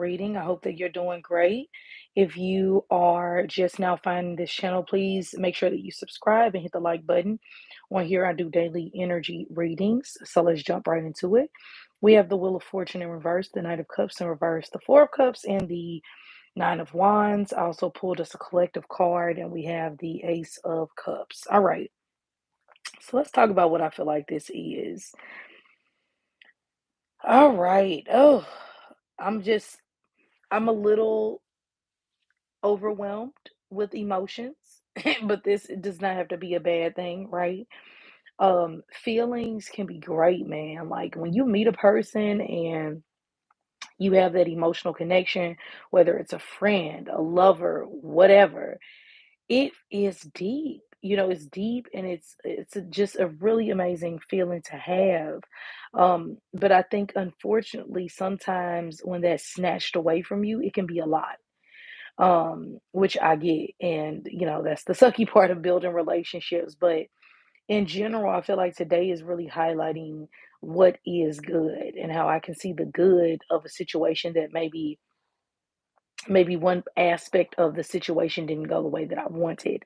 reading. I hope that you're doing great. If you are just now finding this channel, please make sure that you subscribe and hit the like button. On here, I do daily energy readings. So let's jump right into it. We have the Wheel of Fortune in reverse, the Knight of Cups in reverse, the Four of Cups, and the Nine of Wands. I also pulled us a collective card, and we have the Ace of Cups. All right. So let's talk about what I feel like this is. All right. Oh, I'm just I'm a little overwhelmed with emotions, but this does not have to be a bad thing, right? Feelings can be great, man. Like when you meet a person and you have that emotional connection, whether it's a friend, a lover, whatever, it is deep. It's deep and just a really amazing feeling to have. But I think unfortunately sometimes when that's snatched away from you, it can be a lot, which I get. And, that's the sucky part of building relationships. But in general, I feel like today is really highlighting what is good and how I can see the good of a situation that maybe one aspect of the situation didn't go the way that I wanted.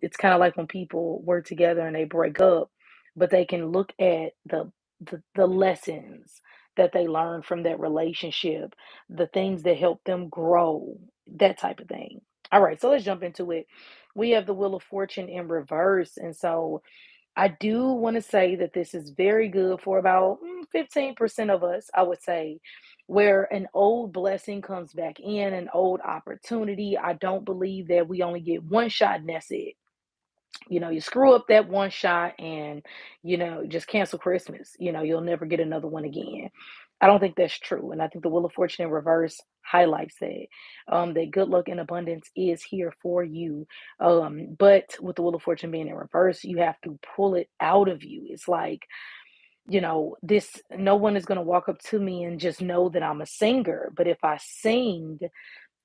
It's kind of like when people work together and they break up, but they can look at the lessons that they learned from that relationship, the things that help them grow, that type of thing. All right, so let's jump into it. We have the Wheel of Fortune in reverse, and so I do want to say that this is very good for about 15% of us, I would say, where an old blessing comes back in, an old opportunity. I don't believe that we only get one shot and that's it. You screw up that one shot and, just cancel Christmas. You'll never get another one again. I don't think that's true. And I think the Wheel of Fortune in reverse highlights that good luck and abundance is here for you. But with the Wheel of Fortune being in reverse, you have to pull it out of you. It's like, this no one is going to walk up to me and just know that I'm a singer. But if I sing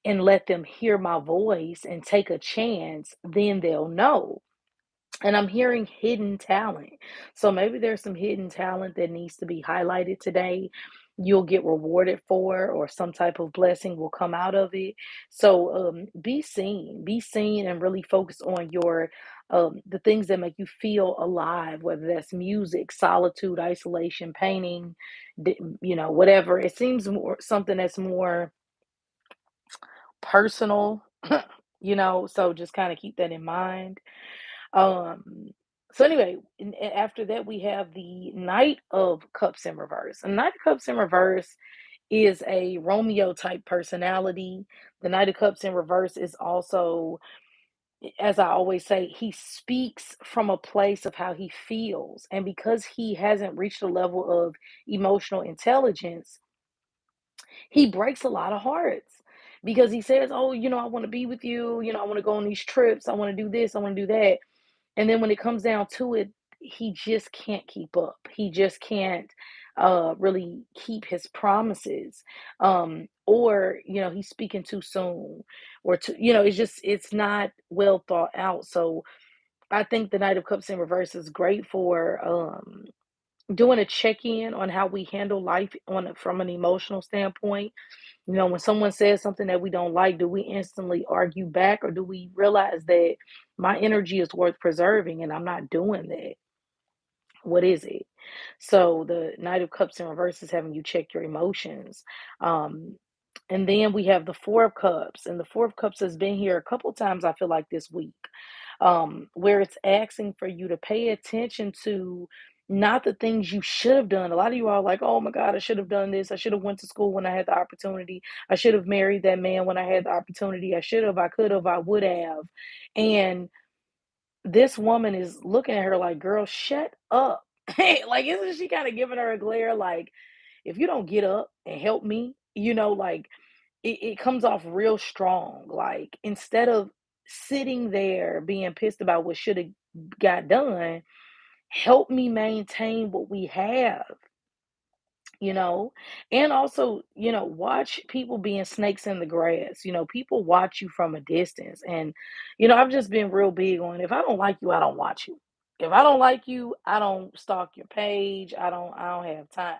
and let them hear my voice and take a chance, then they'll know. And I'm hearing hidden talent. So maybe there's some hidden talent that needs to be highlighted today. You'll get rewarded for, or some type of blessing will come out of it. So be seen, and really focus on the things that make you feel alive, whether that's music, solitude, isolation, painting, whatever. It seems more something that's more personal, so just kind of keep that in mind. Um, so anyway, after that, we have the Knight of Cups in reverse. A Knight of Cups in reverse is a Romeo type personality. The Knight of Cups in reverse is also, as I always say, he speaks from a place of how he feels. And because he hasn't reached a level of emotional intelligence, he breaks a lot of hearts because he says, oh, I want to be with you. I want to go on these trips. I want to do this. I want to do that. And then when it comes down to it, he just can't keep up. He just can't really keep his promises. Or, he's speaking too soon or too, it's not well thought out. So I think the Knight of Cups in reverse is great for doing a check-in on how we handle life from an emotional standpoint. When someone says something that we don't like, do we instantly argue back, or do we realize that my energy is worth preserving and I'm not doing that? What is it? So the Knight of Cups in reverse is having you check your emotions. Um, and then we have the Four of Cups, and the Four of Cups has been here a couple times, I feel like, this week, where it's asking for you to pay attention to not the things you should have done. A lot of you are like, oh my God, I should have done this. I should have went to school when I had the opportunity. I should have married that man when I had the opportunity. I should have, I could have, I would have. And this woman is looking at her like, girl, shut up. Like, isn't she kind of giving her a glare? Like, if you don't get up and help me, like it comes off real strong. Like, instead of sitting there being pissed about what should have got done, help me maintain what we have, you know and also, watch people being snakes in the grass. People watch you from a distance. And I've just been real big on, if I don't like you, I don't watch you. If I don't like you, I don't stalk your page. I don't have time.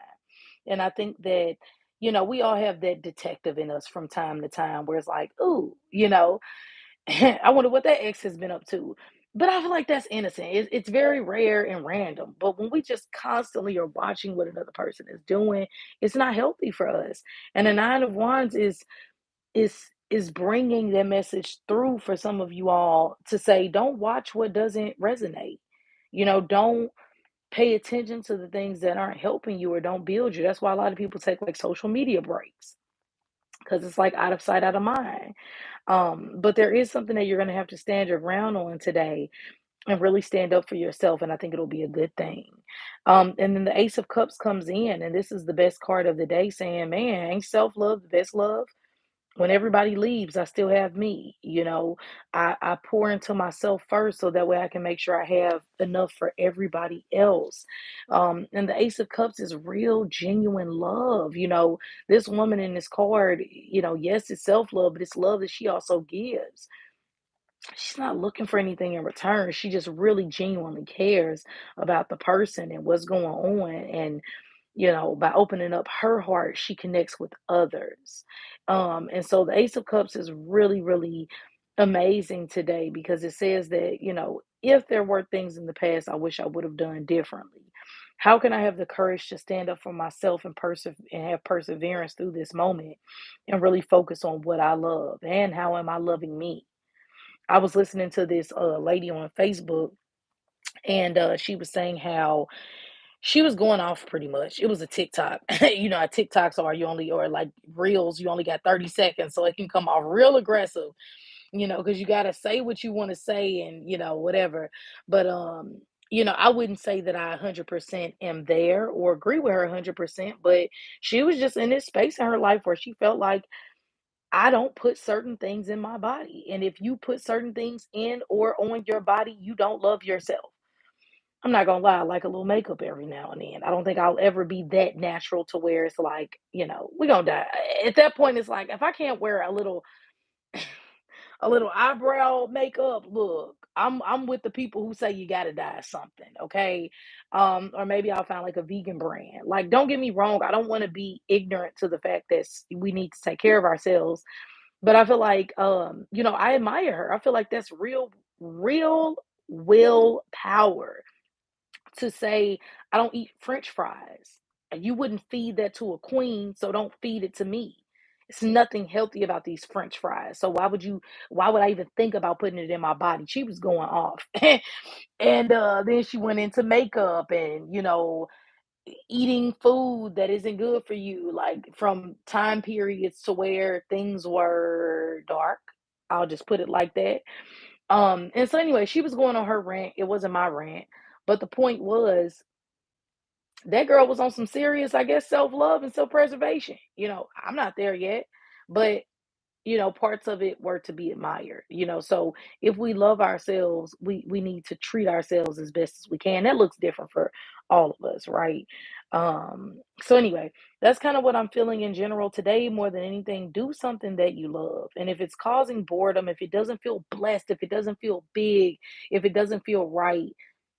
And I think that we all have that detective in us from time to time where it's like, ooh, I wonder what that ex has been up to. But I feel like that's innocent. It's very rare and random. But when we just constantly are watching what another person is doing, it's not healthy for us. And the Nine of Wands is bringing that message through for some of you all to say, don't watch what doesn't resonate. Don't pay attention to the things that aren't helping you or don't build you. That's why a lot of people take like social media breaks because it's like out of sight, out of mind. But there is something that you're going to have to stand your ground on today and really stand up for yourself. And I think it'll be a good thing. And then the Ace of Cups comes in, and this is the best card of the day saying, man, ain't self love the best love? When everybody leaves, I still have me. I pour into myself first so that way I can make sure I have enough for everybody else. And the Ace of Cups is real, genuine love. This woman in this card, yes, it's self love, but it's love that she also gives. She's not looking for anything in return. She just really genuinely cares about the person and what's going on. And by opening up her heart, she connects with others. And so the Ace of Cups is really, really amazing today because it says that, if there were things in the past I wish I would have done differently, how can I have the courage to stand up for myself and and have perseverance through this moment and really focus on what I love and how am I loving me? I was listening to this lady on Facebook, and she was saying how she was going off pretty much. It was a TikTok. How TikToks are, you only, or like reels, you only got 30 seconds, so it can come off real aggressive, because you got to say what you want to say and, whatever. But, I wouldn't say that I 100% am there or agree with her 100%, but she was just in this space in her life where she felt like I don't put certain things in my body. And if you put certain things in or on your body, you don't love yourself. I'm not gonna lie, I like a little makeup every now and then. I don't think I'll ever be that natural to where it's like, we gonna die. At that point, it's like if I can't wear a little eyebrow makeup, look, I'm with the people who say you gotta dye something, okay? Or maybe I'll find like a vegan brand. Like, don't get me wrong, I don't want to be ignorant to the fact that we need to take care of ourselves, but I feel like, I admire her. I feel like that's real, real willpower to say, I don't eat French fries. And you wouldn't feed that to a queen, so don't feed it to me. It's nothing healthy about these French fries. So why would I even think about putting it in my body? She was going off. And then she went into makeup and, eating food that isn't good for you, like from time periods to where things were dark. I'll just put it like that. And so anyway, she was going on her rant. It wasn't my rant. But the point was that girl was on some serious, I guess, self-love and self-preservation. I'm not there yet, but parts of it were to be admired. So if we love ourselves, we need to treat ourselves as best as we can. That looks different for all of us, right? So anyway, that's kind of what I'm feeling in general today. More than anything, do something that you love. And if it's causing boredom, if it doesn't feel blessed, if it doesn't feel big, if it doesn't feel right,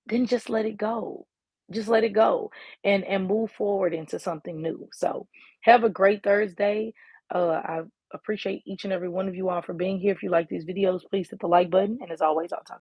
then just let it go. Just let it go and move forward into something new. So have a great Thursday. I appreciate each and every one of you all for being here. If you like these videos, please hit the like button. And as always, I'll talk